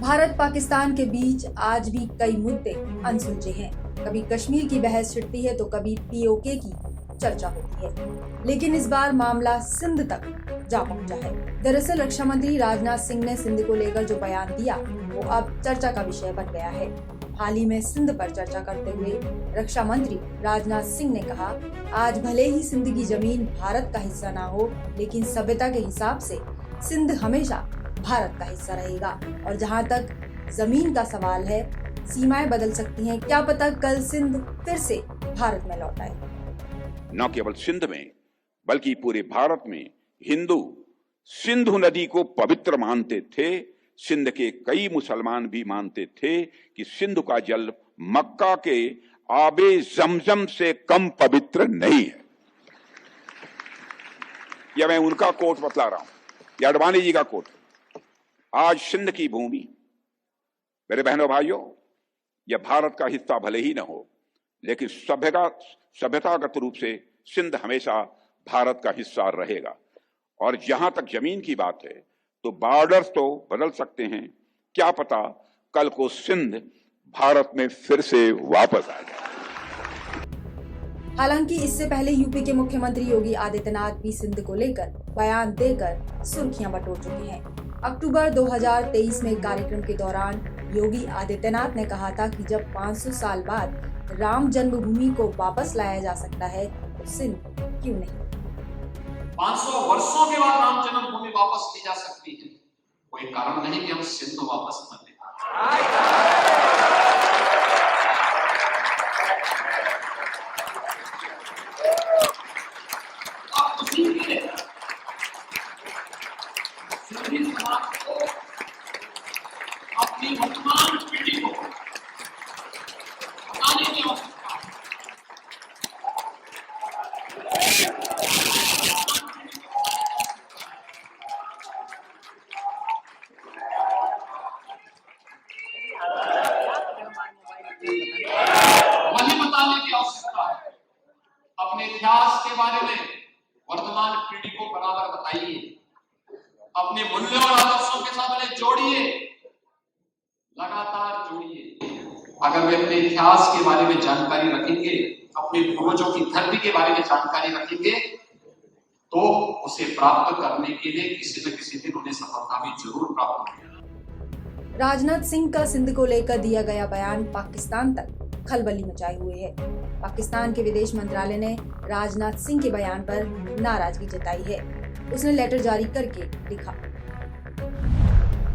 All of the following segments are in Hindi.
भारत पाकिस्तान के बीच आज भी कई मुद्दे अनसुलझे हैं। कभी कश्मीर की बहस छिड़ती है तो कभी पीओके की चर्चा होती है, लेकिन इस बार मामला सिंध तक जा पहुंचा है। दरअसल रक्षा मंत्री राजनाथ सिंह ने सिंध को लेकर जो बयान दिया वो अब चर्चा का विषय बन गया है। हाल ही में सिंध पर चर्चा करते हुए रक्षा मंत्री राजनाथ सिंह ने कहा, आज भले ही सिंध की जमीन भारत का हिस्सा ना हो, लेकिन सभ्यता के हिसाब से सिंध हमेशा भारत का हिस्सा रहेगा। और जहां तक जमीन का सवाल है, सीमाएं बदल सकती हैं, क्या पता कल सिंध फिर से भारत में लौट आए। न केवल सिंध में बल्कि पूरे भारत में हिंदू सिंधु नदी को पवित्र मानते थे। सिंध के कई मुसलमान भी मानते थे कि सिंधु का जल मक्का के आबे जमजम से कम पवित्र नहीं है। यह मैं उनका कोट बतला रहा हूं, यह अडवाणी जी का कोट। आज सिंध की भूमि, मेरे बहनों भाइयों, यह भारत का हिस्सा भले ही न हो, लेकिन सभ्यतागत रूप से सिंध हमेशा भारत का हिस्सा रहेगा। और जहां तक जमीन की बात है तो बॉर्डर्स तो बदल सकते हैं, क्या पता कल को सिंध भारत में फिर से वापस आ जाए। हालांकि इससे पहले यूपी के मुख्यमंत्री योगी आदित्यनाथ भी सिंध को लेकर बयान देकर सुर्खियां बटोर चुके हैं। अक्टूबर 2023 में कार्यक्रम के दौरान योगी आदित्यनाथ ने कहा था कि जब 500 साल बाद राम जन्मभूमि को वापस लाया जा सकता है तो सिंध क्यों नहीं। 500 वर्षों के बाद राम जन्मभूमि वापस ली जा सकती है, कोई कारण नहीं कि हम सिंध वापस न लें। आप उसी के सिंधी समाज को, अपनी वर्तमान पीढ़ी को बताने की आवश्यकता है। वही बताने की आवश्यकता है। अपने इतिहास के बारे में वर्तमान पीढ़ी को बराबर बताइए, अपने मूल्यों और आदर्शों के साथ उन्हें जोड़िए, लगातार जोड़िए। अगर वे अपने इतिहास के बारे में जानकारी रखेंगे, अपने पूर्वजों की धरती के बारे में जानकारी रखेंगे, तो उसे प्राप्त करने के लिए किसी न किसी दिन उन्हें सफलता भी जरूर प्राप्त होगी। राजनाथ सिंह का सिंध को लेकर दिया गया बयान पाकिस्तान तक खलबली मचाए हुए है। पाकिस्तान के विदेश मंत्रालय ने राजनाथ सिंह के बयान पर नाराजगी जताई है। उसने लेटर जारी करके लिखा,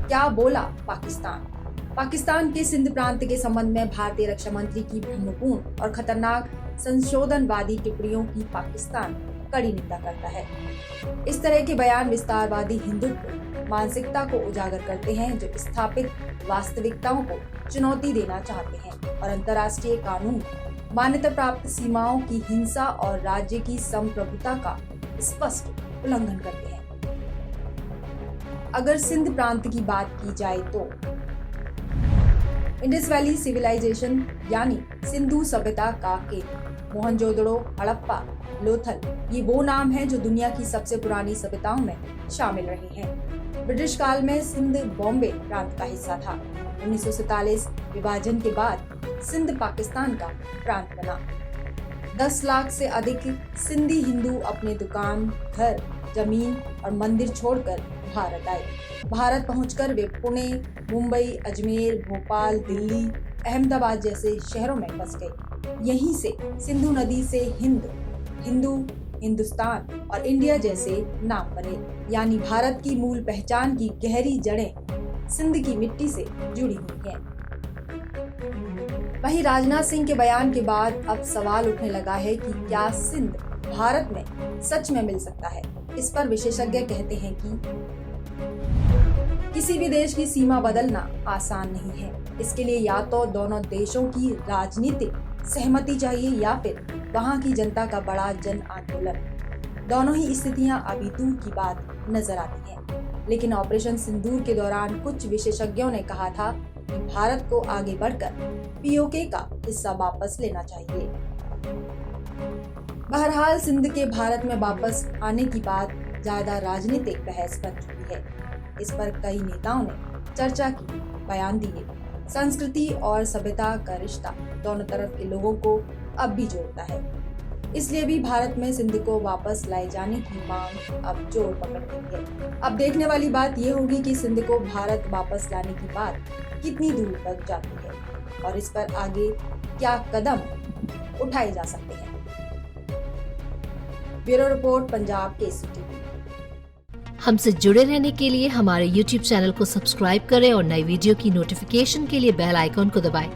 क्या बोला पाकिस्तान। पाकिस्तान के सिंध प्रांत के संबंध में भारतीय रक्षा मंत्री की भ्रमपूर्ण और खतरनाक संशोधनवादी टिप्पणियों की पाकिस्तान कड़ी निंदा करता है। इस तरह के बयान विस्तारवादी हिंदुत्व मानसिकता को उजागर करते हैं, जो स्थापित वास्तविकताओं को चुनौती देना चाहते हैं और अंतर्राष्ट्रीय कानून, मान्यता प्राप्त सीमाओं की हिंसा और राज्य की संप्रभुता का स्पष्ट उल्लंघन करते हैं। अगर सिंध प्रांत की बात की जाए तो इंडस वैली सिविलाइजेशन यानी सिंधु सभ्यता का केंद्र, मोहनजोदड़ो, हड़प्पा, लोथल, ये वो नाम हैं जो दुनिया की सबसे पुरानी सभ्यताओं में शामिल रहे हैं। ब्रिटिश काल में सिंध बॉम्बे प्रांत का हिस्सा था। 1947 विभाजन के बाद सिंध पाकिस्तान का प्रांत बना। 10 लाख से अधिक सिंधी हिंदू अपने दुकान, घर, जमीन और मंदिर छोड़कर भारत आए। भारत पहुंचकर वे पुणे, मुंबई, अजमेर, भोपाल, दिल्ली, अहमदाबाद जैसे शहरों में बस गए। यहीं से सिंधु नदी से हिंद, हिंदू, हिंदुस्तान और इंडिया जैसे नाम बने। यानी भारत की मूल पहचान की गहरी जड़ें सिंध की मिट्टी से जुड़ी हुई हैं। वहीं राजनाथ सिंह के बयान के बाद अब सवाल उठने लगा है कि क्या सिंध भारत में सच में मिल सकता है। इस पर विशेषज्ञ कहते हैं कि किसी भी देश की सीमा बदलना आसान नहीं है। इसके लिए या तो दोनों देशों की राजनीतिक सहमति चाहिए या फिर वहां की जनता का बड़ा जन आंदोलन। दोनों ही स्थितियां अभी दूर की बात नजर आती हैं। लेकिन ऑपरेशन सिंदूर के दौरान कुछ विशेषज्ञों ने कहा था कि भारत को आगे बढ़कर पीओके का हिस्सा वापस लेना चाहिए। बहरहाल सिंध के भारत में वापस आने की बात ज्यादा राजनीतिक बहस बन चुकी है। इस पर कई नेताओं ने चर्चा की, बयान दिए। संस्कृति और सभ्यता का रिश्ता दोनों तरफ के लोगों को अब भी जोड़ता है। इसलिए भी भारत में सिंध को वापस लाए जाने की मांग अब जोर पकड़ गई है। अब देखने वाली बात यह होगी कि सिंध को भारत वापस लाने की बात कितनी दूर तक जाती है और इस पर आगे क्या कदम उठाए जा सकते हैं। Bureau report, Punjab Kesari TV. हमसे जुड़े रहने के लिए हमारे YouTube चैनल को सब्सक्राइब करें और नई वीडियो की नोटिफिकेशन के लिए बेल आइकॉन को दबाएं